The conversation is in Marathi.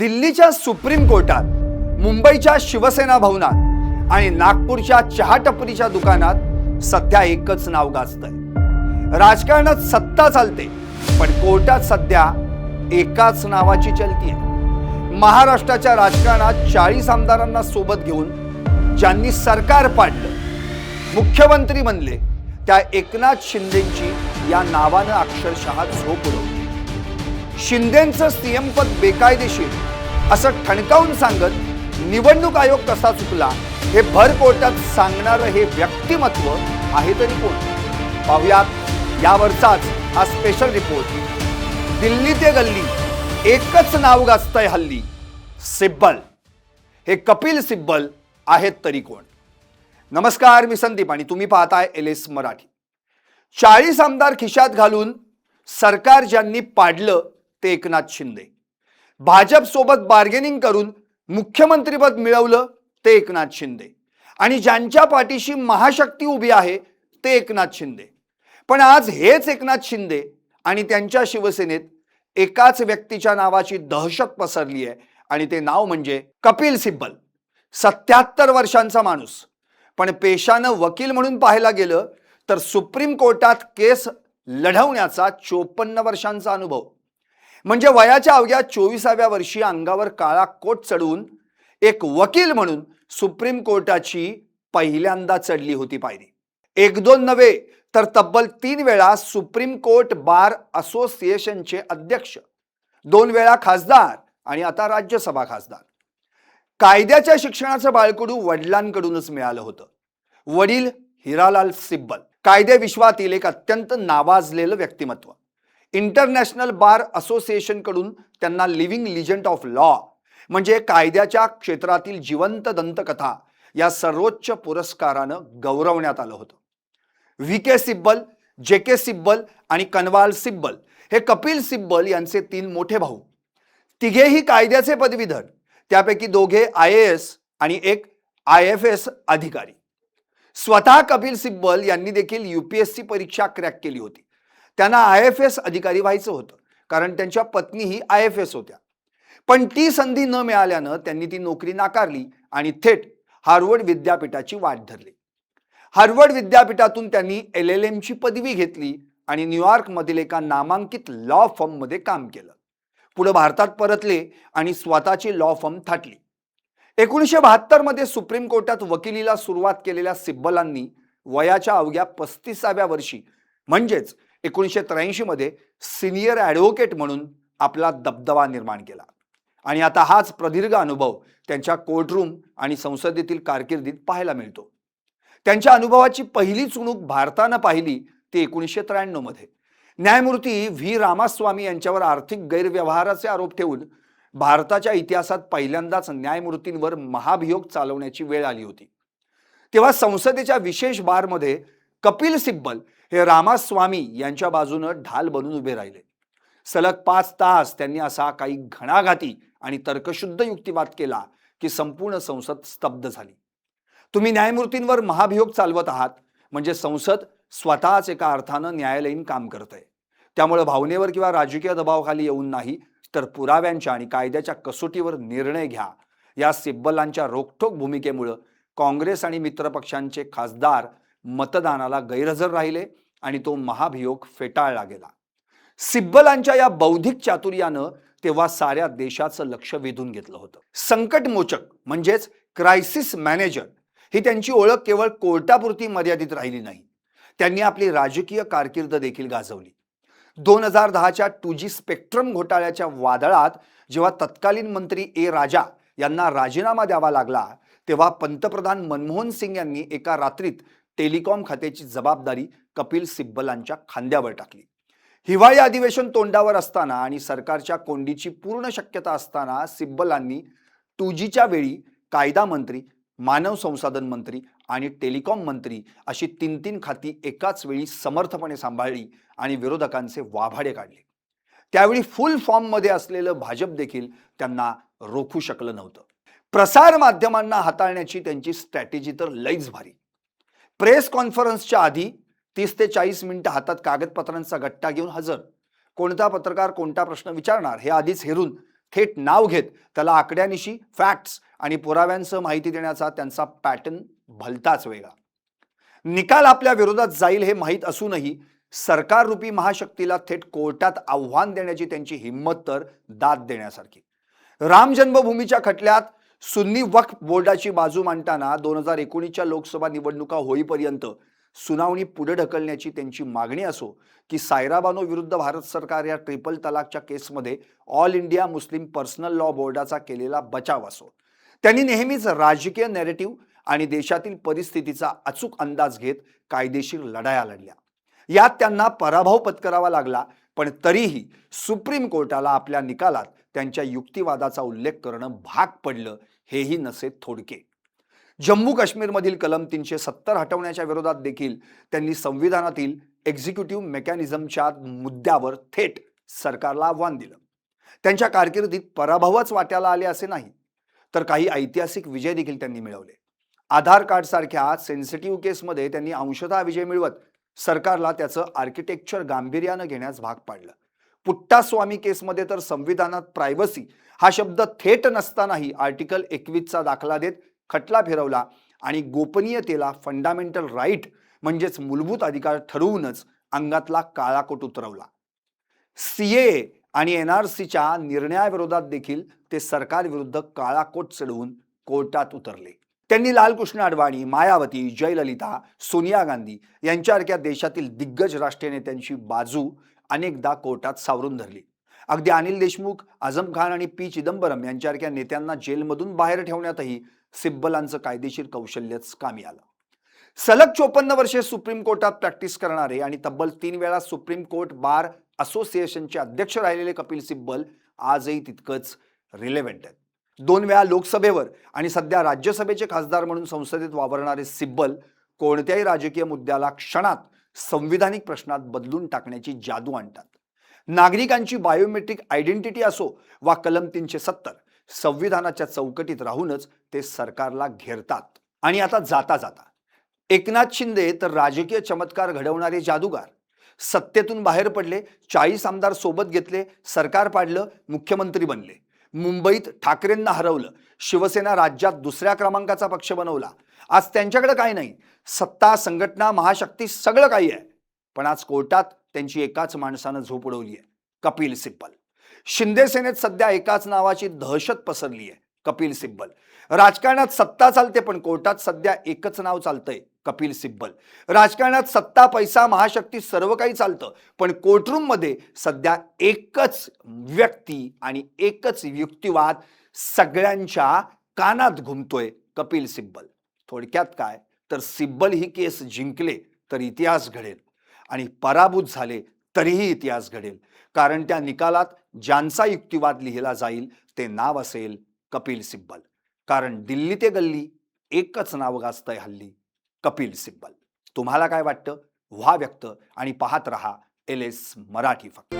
दिल्लीच्या सुप्रीम कोर्टात, मुंबईच्या शिवसेना भवनात आणि नागपूरच्या चहा टपरीच्या दुकानात सध्या एकच नाव गाजतंय। राजकारणात सत्ता चालते, पण कोर्टात सध्या एकाच नावाची चलती आहे। महाराष्ट्राच्या राजकारणात 40 आमदारांना सोबत घेऊन ज्यांनी सरकार पाडलं, मुख्यमंत्री बनले, त्या एकनाथ शिंदेंची या नावानं अक्षरशः झोप उडवली। शिंदेंचं सीएम पद बेकायदेशीर असं ठणकावून सांगत निवडणूक आयोग कसा चुकला हे भर कोर्टात सांगणारं हे व्यक्तिमत्व आहे तरी कोण? पाहुयात यावरचाच हा स्पेशल रिपोर्ट। दिल्ली ते गल्ली एकच नाव गाजतंय हल्ली, सिब्बल। हे कपिल सिब्बल आहेत तरी कोण? नमस्कार, मी संदीप आणि तुम्ही पाहताय LS मराठी। 40 आमदार खिशात घालून सरकार ज्यांनी पाडलं ते एकनाथ शिंदे, भाजप सोबत बार्गेनिंग करून मुख्यमंत्रीपद मिळवलं ते एकनाथ शिंदे, आणि ज्यांच्या पाठीशी महाशक्ती उभी आहे ते एकनाथ शिंदे। पण आज हेच एकनाथ शिंदे आणि त्यांच्या शिवसेनेत एकाच व्यक्तीच्या नावाची दहशत पसरली आहे, आणि ते नाव म्हणजे कपिल सिब्बल। 77 वर्षांचा माणूस, पण पेशानं वकील म्हणून पाहायला गेलं तर सुप्रीम कोर्टात केस लढवण्याचा 54 वर्षांचा अनुभव। म्हणजे वयाच्या अवघ्या 24व्या वर्षी अंगावर काळा कोट चढवून एक वकील म्हणून सुप्रीम कोर्टाची पहिल्यांदा चढली होती पायरी। एक दोन नव्हे तर तब्बल 3 वेळा सुप्रीम कोर्ट बार असोसिएशनचे अध्यक्ष, 2 वेळा खासदार आणि आता राज्यसभा खासदार। कायद्याच्या शिक्षणाचं बाळकडू वडिलांकडूनच मिळालं होतं। वडील हिरालाल सिब्बल कायदे विश्वातील एक अत्यंत नावाजलेलं व्यक्तिमत्व। इंटरनॅशनल बार असोसिएशन कडून त्यांना लिव्हिंग लिजंड ऑफ लॉ म्हणजे कायद्याच्या क्षेत्रातील जिवंत दंतकथा या सर्वोच्च पुरस्कारानं गौरवण्यात आलं होतं। VK सिब्बल, JK सिब्बल आणि कनवाल सिब्बल हे कपिल सिब्बल यांचे 3 मोठे भाऊ। तिघेही कायद्याचे पदवीधर, त्यापैकी दोघे IAS आणि एक IFS अधिकारी। स्वतः कपिल सिब्बल यांनी देखील UPSC परीक्षा क्रॅक केली होती। त्यांना IFS अधिकारी व्हायचं होतं, कारण त्यांच्या पत्नीही IFS होत्या। पण ती संधी न मिळाल्यानं त्यांनी ती नोकरी नाकारली आणि थेट हार्वर्ड विद्यापीठाची वाट धरली। हार्वर्ड विद्यापीठातून त्यांनी LLM ची पदवी घेतली आणि न्यूयॉर्क मधील एका नामांकित लॉ फर्म मध्ये काम केलं। पुढे भारतात परतले आणि स्वतःची लॉ फर्म थाटली। 1972 मध्ये सुप्रीम कोर्टात वकिलीला सुरुवात केलेल्या सिब्बलांनी वयाच्या अवघ्या 35व्या वर्षी म्हणजेच 1983 मध्ये सिनियर ॲडव्होकेट म्हणून आपला दबदबा निर्माण केला, आणि आता हाच प्रदीर्घ अनुभव त्यांच्या कोर्टरूम आणि संसदेतील कारकिर्दीत पाहायला मिळतो। त्यांच्या अनुभवाची पहिली चुणूक भारतानं पाहिली ती 1993 मध्ये। न्यायमूर्ती V रामास्वामी यांच्यावर आर्थिक गैरव्यवहाराचे आरोप ठेवून भारताच्या इतिहासात पहिल्यांदाच न्यायमूर्तींवर महाभियोग चालवण्याची वेळ आली होती। तेव्हा संसदेच्या विशेष बारमध्ये कपिल सिब्बल हे रामास्वामी यांच्या बाजूनं ढाल बनून उभे राहिले। सलग 5 तास त्यांनी असा काही घणाघाती आणि तर्कशुद्ध युक्तिवाद केला की संपूर्ण संसद स्तब्ध झाली। तुम्ही न्यायमूर्तींवर महाभियोग चालवत आहात म्हणजे संसद स्वतःच एका अर्थानं न्यायालयीन काम करते। त्यामुळे भावनेवर किंवा राजकीय दबावाखाली येऊन नाही, तर पुराव्यांच्या आणि कायद्याच्या कसोटीवर निर्णय घ्या। या सिब्बलांच्या रोखठोक भूमिकेमुळे काँग्रेस आणि मित्रपक्षांचे खासदार मतदानाला गैरहजर राहिले आणि तो महाभियोग फेटाळला गेला। सिब्बलांच्या या बौद्धिक चातुर्यानं तेव्हा साऱ्या देशाचं लक्ष वेधून घेतलं होतं। संकटमोचक म्हणजेच क्रायसिस मॅनेजर ही त्यांची ओळख केवळ कोर्टापुरती मर्यादित राहिली नाही, त्यांनी आपली राजकीय कारकीर्द देखील गाजवली। 2010च्या 2G स्पेक्ट्रम घोटाळ्याच्या वादळात जेव्हा तत्कालीन मंत्री A राजा यांना राजीनामा द्यावा लागला, तेव्हा पंतप्रधान मनमोहन सिंग यांनी एका रात्रीत टेलिकॉम खात्याची जबाबदारी कपिल सिब्बलांच्या खांद्यावर टाकली। हिवाळी अधिवेशन तोंडावर असताना आणि सरकारच्या कोंडीची पूर्ण शक्यता असताना सिब्बलांनी 2Gच्या वेळी कायदा मंत्री, मानव संसाधन मंत्री आणि टेलिकॉम मंत्री अशी 3 खाती एकाच वेळी समर्थपणे सांभाळली आणि विरोधकांचे वाभाडे काढले। त्यावेळी फुल फॉर्म मध्ये असलेलं भाजप देखील त्यांना रोखू शकलं नव्हतं। प्रसार माध्यमांना हाताळण्याची त्यांची स्ट्रॅटेजी तर लईच भारी। प्रेस कॉन्फरन्सच्या आधी 30 ते 40 मिनिटं हातात कागदपत्रांचा गट्टा घेऊन हजर। कोणता पत्रकार कोणता प्रश्न विचारणार हे आधीच हेरून थेट नाव घेत त्याला आकड्यानिशी फॅक्ट्स आणि पुराव्यांसह माहिती देण्याचा त्यांचा पॅटर्न भलताच वेगळा. निकाल आपल्या विरोधात जाईल हे माहीत असूनही सरकाररूपी महाशक्तीला थेट कोर्टात आव्हान देण्याची त्यांची हिंमत तर दाद देण्यासारखी. राम जन्मभूमीच्या खटल्यात सुन्नी वक्फ बोर्डाची बाजू मांडताना 2019च्या लोकसभा निवडणुका होईपर्यंत सुनावणी पुढे ढकलण्याची त्यांची मागणी असो की सायरा बानो विरुद्ध भारत सरकार या ट्रिपल तलाकच्या केसमध्ये all India Muslim personal law बोर्डाचा केलेला बचाव असो, त्यांनी नेहमीच राजकीय नॅरेटिव्ह आणि देशातील परिस्थितीचा अचूक अंदाज घेत कायदेशीर लढाया लढल्या. यात त्यांना पराभव पत्करावा लागला, पण तरीही सुप्रीम कोर्टाला आपल्या निकालात त्यांच्या युक्तिवादाचा उल्लेख करणं भाग पडलं, हेही नसे थोडके. जम्मू काश्मीरमधील कलम 370 हटवण्याच्या विरोधात देखील त्यांनी संविधानातील एक्झिक्युटिव्ह मेकॅनिझमच्या मुद्द्यावर थेट सरकारला आव्हान दिलं. त्यांच्या कारकिर्दीत पराभवच वाट्याला आले असे नाही, तर काही ऐतिहासिक विजय देखील त्यांनी मिळवले. आधार कार्ड सारख्या सेन्सिटिव्ह केसमध्ये त्यांनी अंशतः विजय मिळवत सरकारला त्याचं आर्किटेक्चर गांभीर्यानं घेण्यास भाग पाडलं. पुट्टास्वामी केसमध्ये तर संविधानात प्रायव्हसी हा शब्द थेट नसतानाही आर्टिकल 21चा दाखला देत खटला फिरवला आणि गोपनीयतेला फंडामेंटल राईट म्हणजेच मूलभूत अधिकार ठरवूनच अंगातला काळाकोट उतरवला. सीएए आणि एनआरसीच्या निर्णयाविरोधात देखील ते सरकार विरुद्ध काळाकोट चढवून कोर्टात उतरले. त्यांनी लालकृष्ण अडवाणी, मायावती, जयललिता, सोनिया गांधी यांच्यासारख्या देशातील दिग्गज राष्ट्रीय नेत्यांची बाजू अनेकदा कोर्टात सावरून धरली. अगदी अनिल देशमुख, आझम खान आणि पी चिदंबरम यांच्यासारख्या नेत्यांना जेलमधून बाहेर ठेवण्यातही सिब्बलांचं कायदेशीर कौशल्यच कामी आलं. सलग 54 वर्षे सुप्रीम कोर्टात प्रॅक्टिस करणारे आणि तब्बल 3 वेळा सुप्रीम कोर्ट बार असोसिएशनचे अध्यक्ष राहिलेले कपिल सिब्बल आजही तितकंच रिलेव्हंट आहेत. 2 वेळा लोकसभेवर आणि सध्या राज्यसभेचे खासदार म्हणून संसदेत वावरणारे सिब्बल कोणत्याही राजकीय मुद्द्याला क्षणात संविधानिक प्रश्नात बदलून टाकण्याची जादू आणतात. नागरिकांची बायोमेट्रिक आयडेंटिटी असो वा कलम 370, संविधानाच्या चौकटीत राहूनच ते सरकारला घेरतात. आणि आता जाता जाता एकनाथ शिंदे तर राजकीय चमत्कार घडवणारे जादूगार. सत्तेतून बाहेर पडले, 40 आमदार सोबत घेतले, सरकार पाडलं, मुख्यमंत्री बनले. मुंबईत ठाकरेंना हरवलं, शिवसेना राज्यात दुसऱ्या क्रमांकाचा पक्ष बनवला. आज त्यांच्याकडे काही नाही, सत्ता, संघटना, महाशक्ती सगळं काही आहे, पण आज कोर्टात त्यांची एकाच माणसानं झोप उडवली आहे, कपिल सिब्बल. शिंदे सेनेत सध्या एकाच नावाची दहशत पसरली आहे, कपिल सिब्बल. राजकारणात सत्ता चालते, पण कोर्टात सध्या एकच नाव चालतंय, कपिल सिब्बल. राजकारणात सत्ता, पैसा, महाशक्ती सर्व काही चालतं, पण कोर्टरूम मध्ये सध्या एकच व्यक्ती आणि एकच युक्तिवाद सगळ्यांच्या कानात घुमतोय, कपिल सिब्बल. थोडक्यात काय तर सिब्बल ही केस जिंकले तर इतिहास घडेल आणि पराभूत झाले तरीही इतिहास घडेल, कारण त्या निकालात ज्यांचा युक्तिवाद लिहिला जाईल ते नाव असेल कपिल सिब्बल. कारण दिल्ली ते गल्ली एकच नाव गाजतंय हल्ली, कपिल सिब्बल. तुम्हाला काय वाटतं? व्हा व्यक्त आणि पाहत रहा LS मराठी फक्त.